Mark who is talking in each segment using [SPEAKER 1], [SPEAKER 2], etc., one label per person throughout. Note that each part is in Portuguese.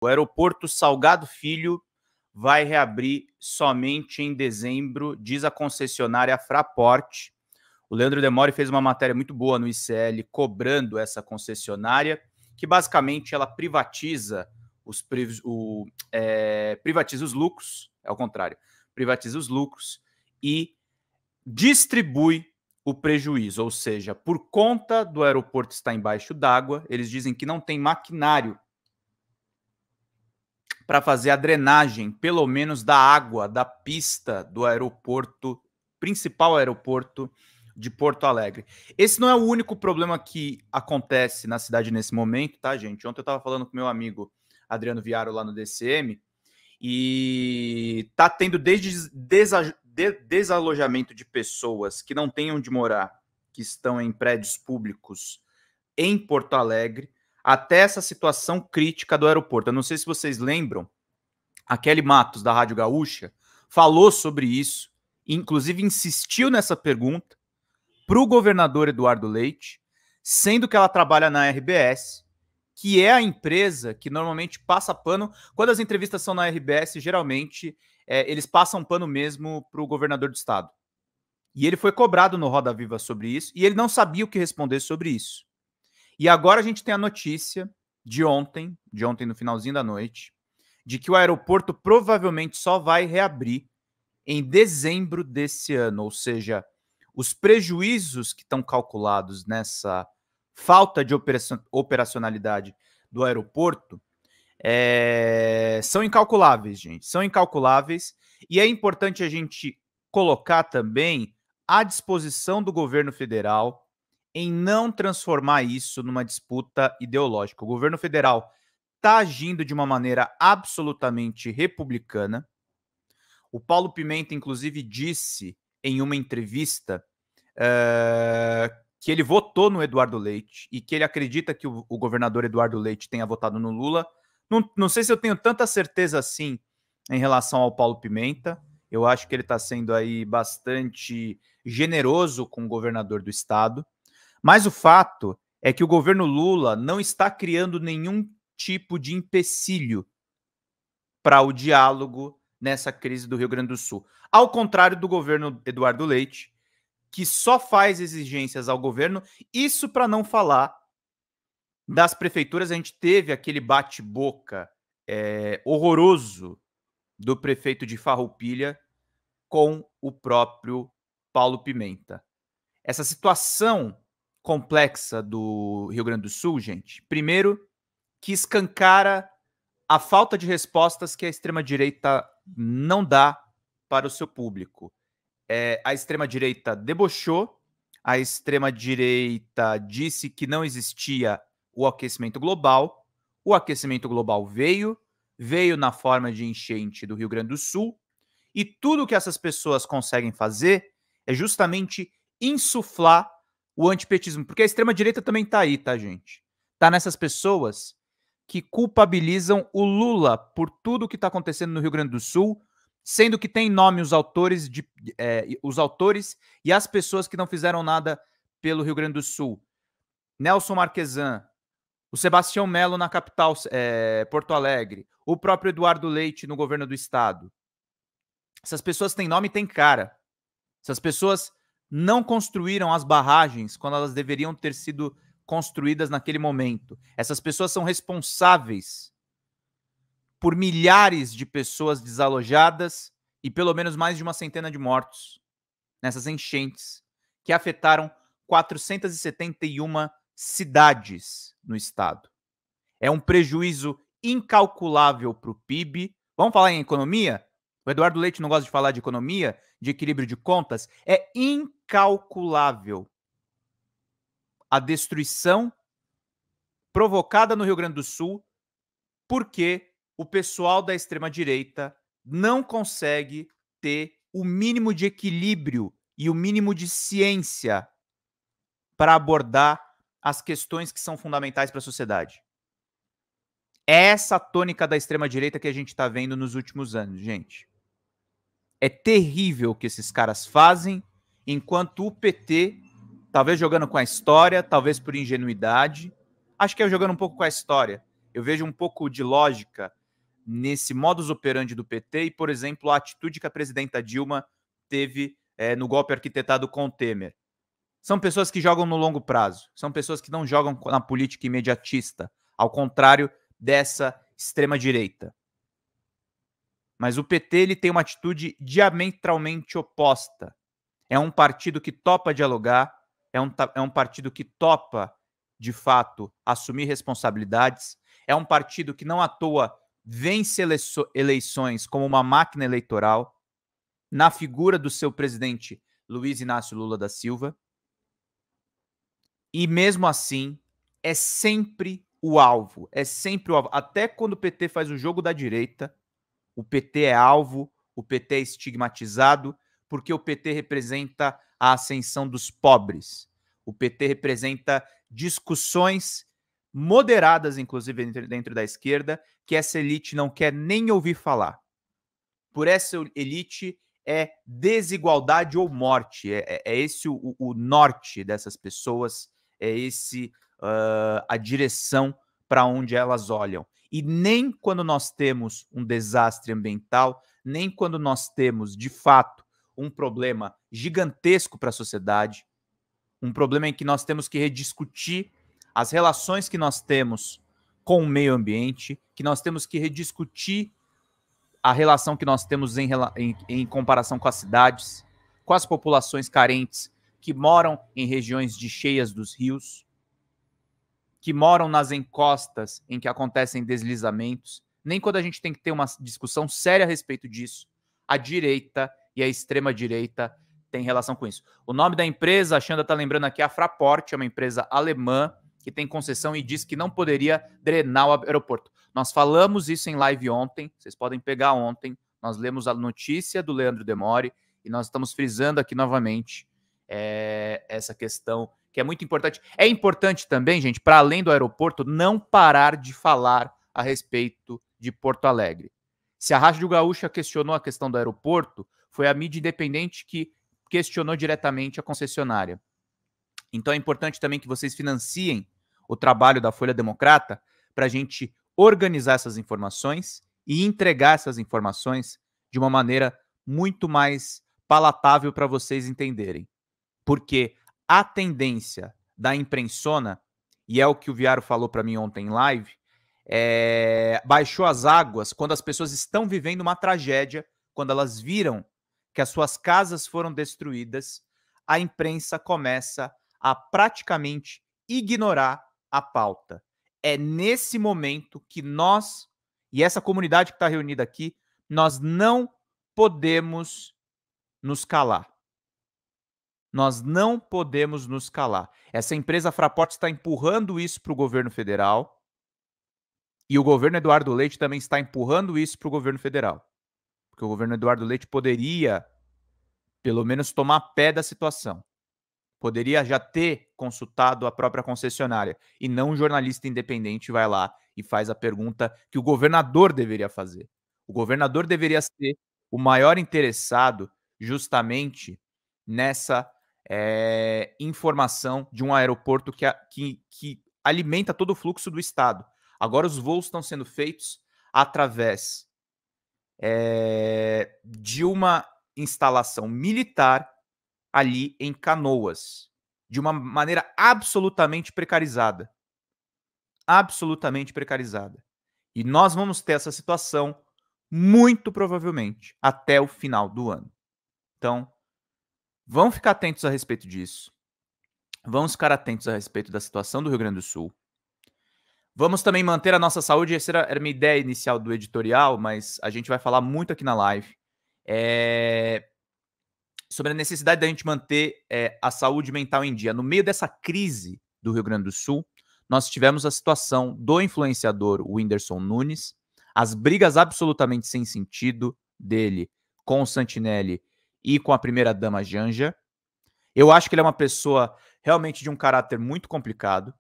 [SPEAKER 1] O aeroporto Salgado Filho vai reabrir somente em dezembro, diz a concessionária Fraport. O Leandro Demore fez uma matéria muito boa no ICL cobrando essa concessionária, que basicamente ela privatiza privatiza os lucros, é o contrário, privatiza os lucros e distribui o prejuízo, ou seja, por conta do aeroporto estar embaixo d'água, eles dizem que não tem maquinário para fazer a drenagem, pelo menos da água da pista do aeroporto, principal aeroporto de Porto Alegre. Esse não é o único problema que acontece na cidade nesse momento, tá, gente? Ontem eu estava falando com meu amigo Adriano Viaro lá no DCM e tá tendo desde desalojamento de pessoas que não têm onde morar, que estão em prédios públicos em Porto Alegre, até essa situação crítica do aeroporto. Eu não sei se vocês lembram, a Kelly Matos, da Rádio Gaúcha, falou sobre isso, inclusive insistiu nessa pergunta para o governador Eduardo Leite, sendo que ela trabalha na RBS, que é a empresa que normalmente passa pano. Quando as entrevistas são na RBS, geralmente eles passam pano mesmo para o governador do estado. E ele foi cobrado no Roda Viva sobre isso, e ele não sabia o que responder sobre isso. E agora a gente tem a notícia de ontem no finalzinho da noite, de que o aeroporto provavelmente só vai reabrir em dezembro desse ano, ou seja, os prejuízos que estão calculados nessa falta de operacionalidade do aeroporto são incalculáveis, gente, são incalculáveis, e é importante a gente colocar também à disposição do governo federal em não transformar isso numa disputa ideológica. O governo federal está agindo de uma maneira absolutamente republicana. O Paulo Pimenta, inclusive, disse em uma entrevista que ele votou no Eduardo Leite e que ele acredita que o governador Eduardo Leite tenha votado no Lula. Não sei se eu tenho tanta certeza assim em relação ao Paulo Pimenta. Eu acho que ele está sendo aí bastante generoso com o governador do estado. Mas o fato é que o governo Lula não está criando nenhum tipo de empecilho para o diálogo nessa crise do Rio Grande do Sul. Ao contrário do governo Eduardo Leite, que só faz exigências ao governo, isso para não falar das prefeituras. A gente teve aquele bate-boca horroroso do prefeito de Farroupilha com o próprio Paulo Pimenta. Essa situação complexa do Rio Grande do Sul, gente, primeiro, que escancara a falta de respostas que a extrema-direita não dá para o seu público. A extrema-direita debochou, a extrema-direita disse que não existia o aquecimento global veio na forma de enchente do Rio Grande do Sul, e tudo que essas pessoas conseguem fazer é justamente insuflar o antipetismo, porque a extrema-direita também está aí, tá, gente? Tá nessas pessoas que culpabilizam o Lula por tudo que está acontecendo no Rio Grande do Sul, sendo que tem nome os autores e as pessoas que não fizeram nada pelo Rio Grande do Sul. Nelson Marquesan, o Sebastião Melo na capital, Porto Alegre, o próprio Eduardo Leite no governo do estado. Essas pessoas têm nome e têm cara. Essas pessoas não construíram as barragens quando elas deveriam ter sido construídas naquele momento. Essas pessoas são responsáveis por milhares de pessoas desalojadas e pelo menos mais de uma centena de mortos nessas enchentes que afetaram 471 cidades no estado. É um prejuízo incalculável para o PIB. Vamos falar em economia? O Eduardo Leite não gosta de falar de economia, de equilíbrio de contas. É incalculável a destruição provocada no Rio Grande do Sul porque o pessoal da extrema-direita não consegue ter o mínimo de equilíbrio e o mínimo de ciência para abordar as questões que são fundamentais para a sociedade. É essa a tônica da extrema-direita que a gente está vendo nos últimos anos, gente. É terrível o que esses caras fazem, enquanto o PT, talvez jogando com a história, talvez por ingenuidade, acho que é jogando um pouco com a história, Eu vejo um pouco de lógica nesse modus operandi do PT e, por exemplo, a atitude que a presidenta Dilma teve no golpe arquitetado com o Temer. São pessoas que jogam no longo prazo, são pessoas que não jogam na política imediatista, ao contrário dessa extrema-direita. Mas o PT ele tem uma atitude diametralmente oposta. É um partido que topa dialogar, é um partido que topa, de fato, assumir responsabilidades, é um partido que não à toa vence eleições como uma máquina eleitoral, na figura do seu presidente Luiz Inácio Lula da Silva, e mesmo assim é sempre o alvo, Até quando o PT faz o jogo da direita, o PT é alvo, o PT é estigmatizado, porque o PT representa a ascensão dos pobres. O PT representa discussões moderadas, inclusive dentro da esquerda, que essa elite não quer nem ouvir falar. Por essa elite é desigualdade ou morte. É esse o norte dessas pessoas, é esse a direção para onde elas olham. E nem quando nós temos um desastre ambiental, nem quando nós temos, de fato, um problema gigantesco para a sociedade, um problema em que nós temos que rediscutir as relações que nós temos com o meio ambiente, que nós temos que rediscutir a relação que nós temos em comparação com as cidades, com as populações carentes que moram em regiões de cheias dos rios, que moram nas encostas em que acontecem deslizamentos. Nem quando a gente tem que ter uma discussão séria a respeito disso, a direita e a extrema-direita têm relação com isso. O nome da empresa, a Xanda está lembrando aqui, é a Fraport, é uma empresa alemã que tem concessão e diz que não poderia drenar o aeroporto. Nós falamos isso em live ontem, vocês podem pegar ontem, nós lemos a notícia do Leandro Demore e nós estamos frisando aqui novamente essa questão que é muito importante. É importante também, gente, para além do aeroporto, não parar de falar a respeito de Porto Alegre. Se a Rádio Gaúcha questionou a questão do aeroporto, foi a mídia independente que questionou diretamente a concessionária. Então é importante também que vocês financiem o trabalho da Folha Democrata para a gente organizar essas informações e entregar essas informações de uma maneira muito mais palatável para vocês entenderem. Porque a tendência da imprensona, e é o que o Viaro falou para mim ontem em live, baixou as águas quando as pessoas estão vivendo uma tragédia, quando elas viram que as suas casas foram destruídas, a imprensa começa a praticamente ignorar a pauta. É nesse momento que nós, e essa comunidade que está reunida aqui, nós não podemos nos calar. Nós não podemos nos calar. Essa empresa Fraport está empurrando isso para o governo federal e o governo Eduardo Leite também está empurrando isso para o governo federal. Porque o governo Eduardo Leite poderia, pelo menos, tomar pé da situação. Poderia já ter consultado a própria concessionária e não um jornalista independente vai lá e faz a pergunta que o governador deveria fazer. O governador deveria ser o maior interessado justamente nessa informação de um aeroporto que alimenta todo o fluxo do Estado. Agora os voos estão sendo feitos através de uma instalação militar ali em Canoas, de uma maneira absolutamente precarizada. Absolutamente precarizada. E nós vamos ter essa situação muito provavelmente até o final do ano. Então, vamos ficar atentos a respeito disso. Vamos ficar atentos a respeito da situação do Rio Grande do Sul. Vamos também manter a nossa saúde. Essa era a minha ideia inicial do editorial, mas a gente vai falar muito aqui na live. Sobre a necessidade da gente manter a saúde mental em dia. No meio dessa crise do Rio Grande do Sul, nós tivemos a situação do influenciador Whindersson Nunes, as brigas absolutamente sem sentido dele com o Santinelli e com a primeira-dama Janja. Eu acho que ele é uma pessoa realmente de um caráter muito complicado,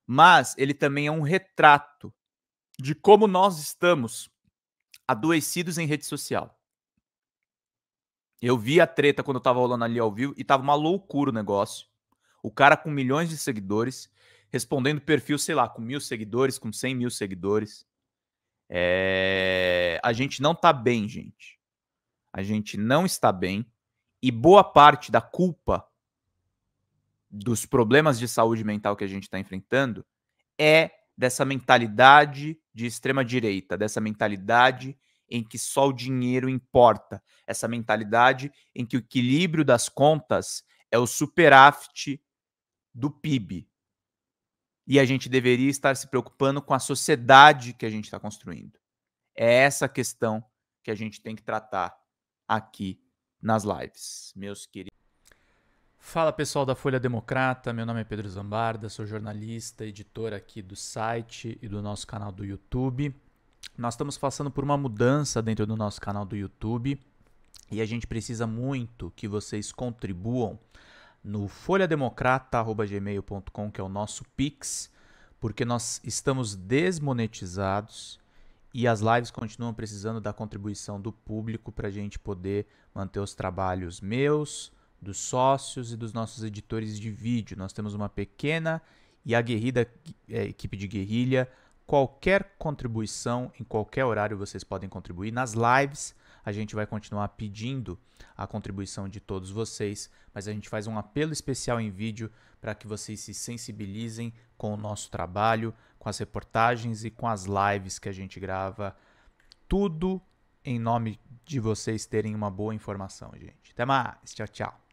[SPEAKER 1] mas ele também é um retrato de como nós estamos adoecidos em rede social. Eu vi a treta quando eu tava rolando ali ao vivo e tava uma loucura o negócio. O cara com milhões de seguidores respondendo perfil, sei lá, com 1.000 seguidores, com 100 mil seguidores. A gente não tá bem, gente. A gente não está bem. E boa parte da culpa dos problemas de saúde mental que a gente está enfrentando é dessa mentalidade de extrema-direita, dessa mentalidade em que só o dinheiro importa, essa mentalidade em que o equilíbrio das contas é o superávit do PIB. E a gente deveria estar se preocupando com a sociedade que a gente está construindo. É essa questão que a gente tem que tratar aqui nas lives, meus queridos. Fala pessoal da Folha Democrata, meu nome é Pedro Zambarda, sou jornalista, editor aqui do site e do nosso canal do YouTube. Nós estamos passando por uma mudança dentro do nosso canal do YouTube e a gente precisa muito que vocês contribuam no folhademocrata@gmail.com, que é o nosso Pix, porque nós estamos desmonetizados e as lives continuam precisando da contribuição do público para a gente poder manter os trabalhos meus, dos sócios e dos nossos editores de vídeo. Nós temos uma pequena e aguerrida equipe de guerrilha. Qualquer contribuição, em qualquer horário vocês podem contribuir. Nas lives a gente vai continuar pedindo a contribuição de todos vocês, mas a gente faz um apelo especial em vídeo para que vocês se sensibilizem com o nosso trabalho, com as reportagens e com as lives que a gente grava. Tudo em nome de vocês terem uma boa informação, gente. Até mais. Tchau, tchau.